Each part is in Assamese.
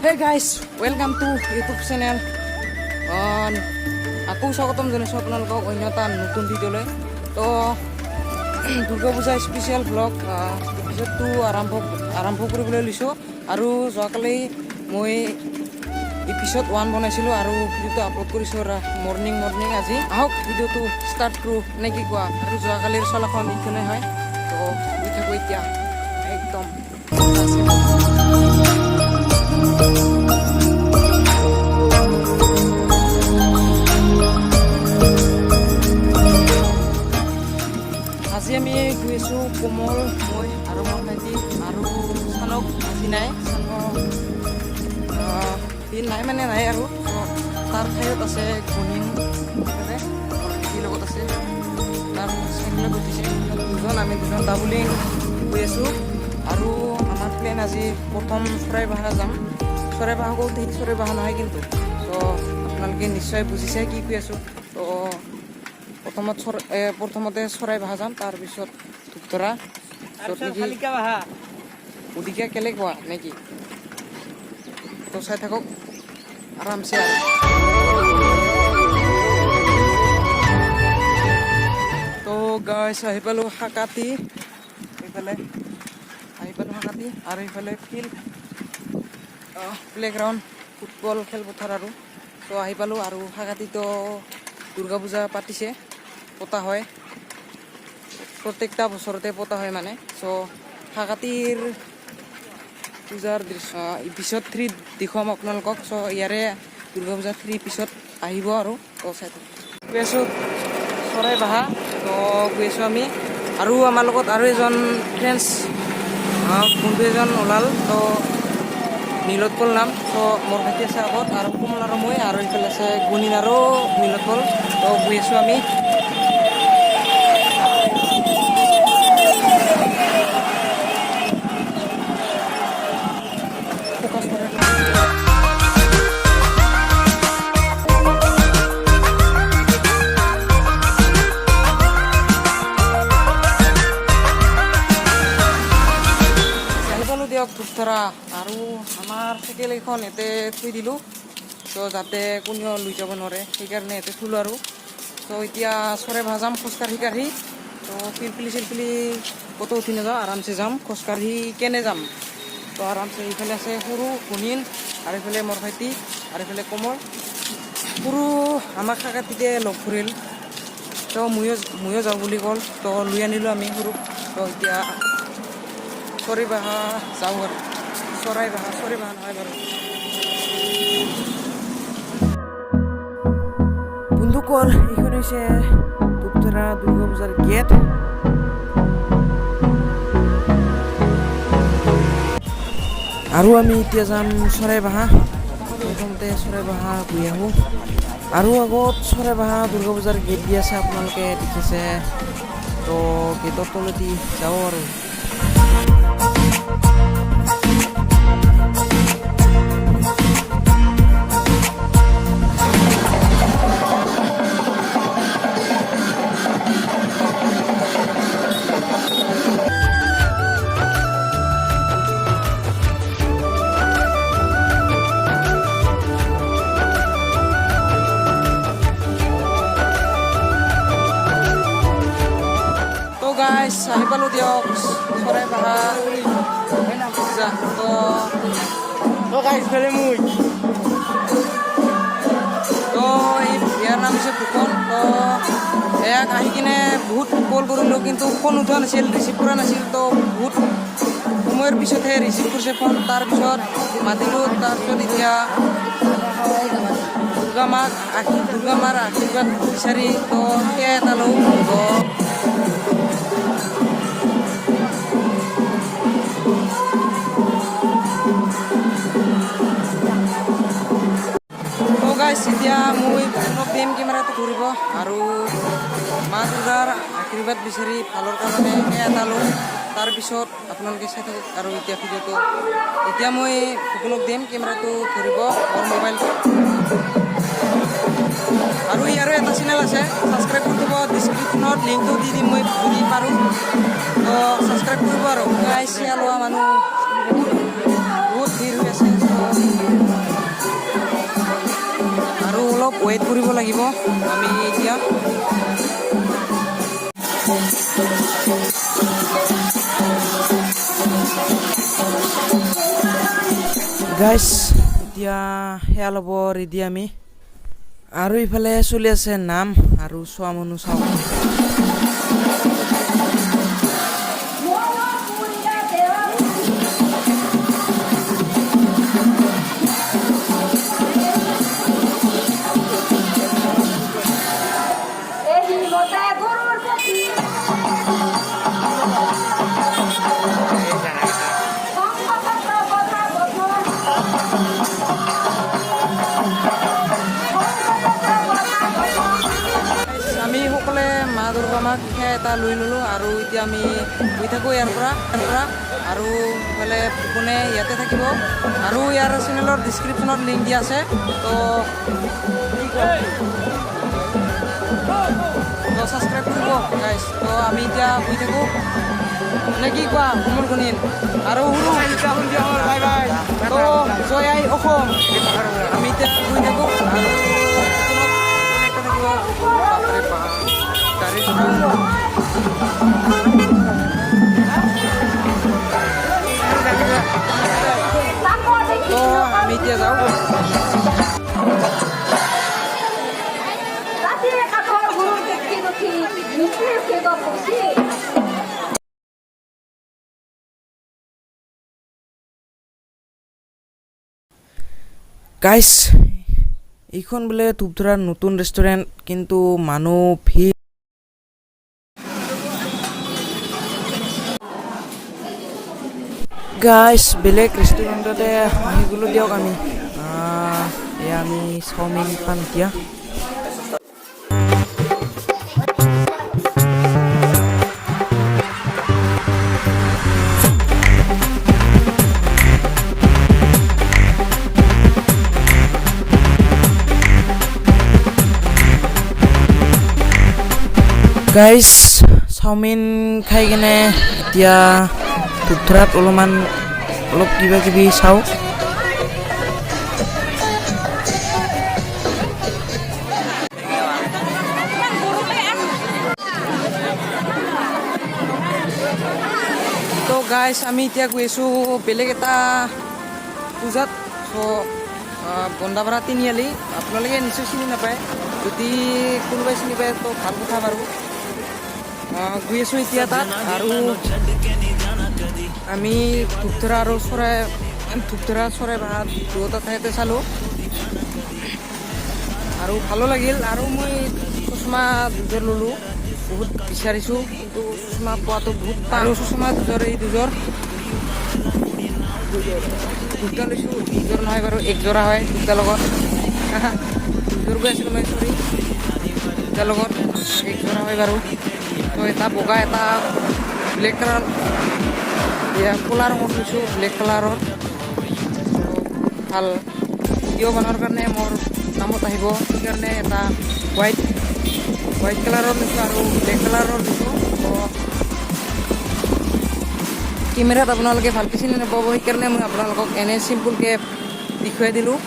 Hey guys, welcome to YouTube channel. আকৌ স্বাগতম জনাইছোঁ আপোনালোকক অন্য এটা নতুন ভিডিঅ'লৈ। তো দুৰ্গা পূজা স্পেচিয়েল ব্লগ এপিছ'ডটো আৰম্ভ কৰিবলৈ লৈছোঁ। আৰু যোৱাকালি মই এপিছ'ড 1 বনাইছিলোঁ আৰু ভিডিঅ'টো আপলোড কৰিছোঁ মৰ্ণিং আজি। আহক ভিডিঅ'টো ষ্টাৰ্ট কৰোঁ নে কি কোৱা। আৰু যোৱাকালিৰ চলাখন ইখনে হয়, তো গৈ থাকোঁ এতিয়া একদম। আজি আমি গৈ আছোঁ কোমল, মই আৰু মোৰ ভাইটি আৰু চানক আজি নাই। দিন নাই মানে নাই আৰু তাৰ ঠাইত আছে গুণিন ভাইটিৰ লগত আছে। তাৰ চাইকেলত উঠিছে দুজন, আমি দুজন ডাবলিং গৈ আছোঁ। আৰু আমাৰ প্লেন আজি প্ৰথম চৰাইবাহা যাম। চৰাইবাহা কওঁতে চৰাইবাহা নহয় কিন্তু, তো আপোনালোকে নিশ্চয় বুজিছে কি কৈ আছোঁ। তো প্ৰথমতে চৰাইবাহা যাম, তাৰপিছত ধূপধৰা, উদিকা কেলেকুৱা নেকি। তো চাই থাকক আৰামছে। তো গাইছ আহি পালোঁ হাকাতি, এইফালে আহি পালোঁ হাকাতি আৰু এইফালে ফিল্ড প্লেগ্ৰাউণ্ড ফুটবল খেলপথাৰ আৰু। তো আহি পালোঁ আৰু হাকাতিতো দুৰ্গা পূজা পাতিছে, পতা হয় প্ৰত্যেকটা বছৰতে পতা হয় মানে। চ' হাকাতিৰ পূজাৰ এপিছ'ড 3 দেখুৱাম আপোনালোকক। চ' ইয়াৰে দুৰ্গা পূজা 3 পিছত আহিব আৰু। তো চাই গৈ আছোঁ চৰাইবাহা, তো গৈ আছোঁ আমি। আৰু আমাৰ লগত আৰু এজন ফ্ৰেণ্ডছ বন্ধু এজন ওলাল, তো নীলোৎপল নাম। তো মোৰ ভাইটি আছে আগত আৰু কোমল আৰু মই, আৰু এইফালে আছে গুণিন আৰু নীলোৎপল। তো গৈ আছোঁ আমি। দিয়ক ধূপধৰা, আৰু আমাৰ চাইকেল এখন ইয়াতে থৈ দিলোঁ, তো যাতে কোনেও লৈ যাব নোৱাৰে, সেইকাৰণে ইয়াতে থলোঁ আৰু। তো এতিয়া চৰাইবাহা যাম খোজকাঢ়ি। তো পিলপিলি ক'তো উঠি নাযাওঁ, আৰামছে যাম খোজকাঢ়ি কেনে যাম। তো আৰামছে এইফালে আছে সৰু গুণিন, আৰু এইফালে মোৰ ভাইটি, আৰু এইফালে কোমল। সৰু আমাক হাকাতিতে লগ ধৰিল, তো ময়ো যাওঁ বুলি ক'ল, তো লৈ আনিলোঁ আমি সৰুক। তো এতিয়া চৰাইবাহা যাওঁ আৰু। চৰাইবাহা নহয় বাৰু, বন্ধুকৰ এইখন হৈছে ধূপধৰা দুৰ্গা পূজাৰ গেট। আৰু আমি এতিয়া যাম চৰাইবাহা। প্ৰথমতে চৰাইবাহা গৈ আহোঁ। আৰু আগত চৰাইবাহা দুৰ্গা পূজাৰ গেট দি আছে, আপোনালোকে দেখিছে। তো গেটৰ তলেদি যাওঁ আৰু। গাইছ আহি পালোঁ দিয়ক চৰাইবাহা পূজা। তো গাইছ ফেলে মই তো এই ইয়াৰ নাম হৈছে ফুকন। তো ইয়াক আহি কিনে বহুত কল কৰিলোঁ, কিন্তু ফোন উঠোৱা নাছিল, ৰিচিভ কৰা নাছিল। তো বহুত সময়ৰ পিছতহে ৰিচিভ কৰিছে ফোন। তাৰপিছত মাতিলোঁ, তাৰপিছত এতিয়া দুৰ্গা মাৰ আশীৰ্বাদ বিচাৰি তো সেয়া এটা লওঁ। এতিয়া মই ফোনক দিম কেমেৰাটো ধৰিব, আৰু মা দুৰ্গাৰ আশীৰ্বাদ বিচাৰি ভালৰ কাৰণে সেয়া এটা লওঁ। তাৰপিছত আপোনালোকে চাই থাকক আৰু এতিয়া ভিডিঅ'টো। এতিয়া মই ফোনক দিম কেমেৰাটো ধৰিব মোৰ মোবাইলটো। আৰু ইয়াৰো এটা চেনেল আছে, ছাবস্ক্ৰাইব কৰি দিব। ডিছক্ৰিপশ্যনত লিংকটো দি দিম মই যদি পাৰোঁ, তো ছাবস্ক্ৰাইব কৰিব। আৰু গাইছে লোৱা মানুহ বহুত ভিৰ হৈ আছে। লাগিব আমি এতিয়া গাইস এতিয়া হেয়া ল'ব ৰেডি আমি আৰু ইফালে চলি আছে নাম আৰু চোৱা মানুহ চাওঁ আমি সকলে মা দুৰ্গা মাক সেয়া এটা লৈ ল'লোঁ আৰু এতিয়া আমি গৈ থাকোঁ ইয়াৰ পৰা আৰু ইফালে কোনে ইয়াতে থাকিব আৰু ইয়াৰ চেনেলৰ ডিছক্ৰিপশ্যনত লিংক দিয়া আছে তো ছাবস্ক্ৰাইব কৰিব গাইজ তো আমি এতিয়া গৈ থাকোঁ নে কি কোৱা অমৰ গুণীন আৰু তো জয় আই অসম আমি এতিয়া গৈ থাকোঁ আৰু তো আমি এতিয়া যাওঁ গাইস এইখন বোলে ধূপধৰাৰ নতুন ৰেষ্টুৰেণ্ট কিন্তু মানুহ ভিৰ গাইস বেলেগ ৰেষ্টুৰেণ্টতে আহি গ'লো দিয়ক আমি এয়া আমি চাওমিন পাম এতিয়া গাইস চাওমিন খাই কেনে এতিয়া ধূপধৰাত অলপ কিবা কিবি চাওঁ তো গাইস আমি এতিয়া গৈ আছোঁ বেলেগ এটা পূজাত বন্দাপাৰা তিনিআলি আপোনালোকে নিশ্চয় চিনি নাপায় যদি কোনোবাই চিনি পায় তো ভাল কথা বাৰু গৈ আছোঁ এতিয়া তাত আৰু আমি ধূপধৰা আৰু চৰাই ভাত দুয়োটা ঠাইতে চালোঁ আৰু ভালো লাগিল আৰু মই চশমা দুযোৰ ল'লোঁ বহুত বিচাৰিছোঁ কিন্তু চশমা পোৱাটো বহুত আৰু চশমা দুযোৰ দুটা লৈছোঁ দুযোৰ নহয় বাৰু একযোৰা হয় দুটাৰ লগত দুযোৰ গৈ আছিলোঁ মই চৰি দুটাৰ লগত একযোৰা হয় বাৰু তো এটা বগা এটা ব্লেক কালাৰ ক'লা ৰঙত লৈছোঁ ব্লেক কালাৰৰ ভাল ভিডিঅ' বনোৱাৰ কাৰণে মোৰ নামত আহিব সেইকাৰণে এটা হোৱাইট কালাৰৰ লৈছোঁ আৰু ব্লেক কালাৰৰ লৈছোঁ তো কেমেৰাত আপোনালোকে ভালকৈ চিনি নাপাব সেইকাৰণে মই আপোনালোকক এনে চিম্পুলকৈ দেখুৱাই দিলোঁ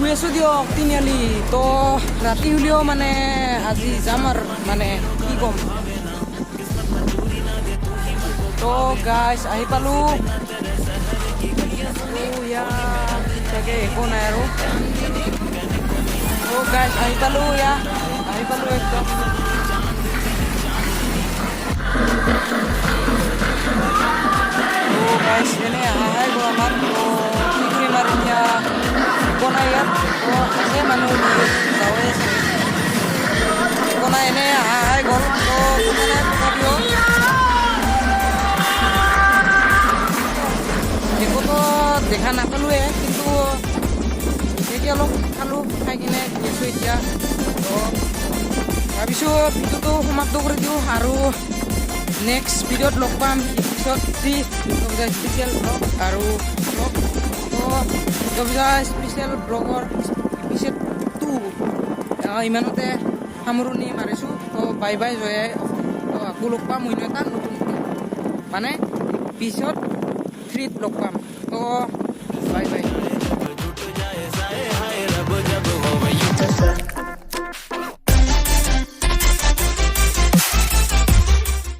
গৈ আছোঁ দিয়ক তিনিআলি তো ৰাতি হ'লেও মানে আজি যাম আৰু মানে কি ক'ম তো গাইছ আহি পালোঁ চাগে একো নাই আৰু তো গাইছ আহি পালোঁ একদম তো গাইছ এনে আহাই গ'ল আমাৰ তো কি কৰিম আৰু এতিয়া বনাই ইয়াত তো আছে মানুহ যাওঁৱে বনাই এনে আহাই গ'ল তো মানে তথাপিও একোতো দেখা নাপালোৱে কিন্তু এতিয়া অলপ খালোঁ খাই কিনে গৈছোঁ এতিয়া তো ভাবিছোঁ ভিডিঅ'টো সমাপ্ত কৰি দিওঁ আৰু নেক্সট ভিডিঅ'ত লগ পাম এপিছড 3 স্পেচিয়েল ব্লগ আৰু স্পেচিয়েল ব্লগৰ এপিছড 2 ইমানতে সামৰণি মাৰিছোঁ তো বাই বাই জয়াই তো আকৌ লগ পাম অন্য এটা নতুন মানে এপিছড 3 লগ পাম তো বাই বাই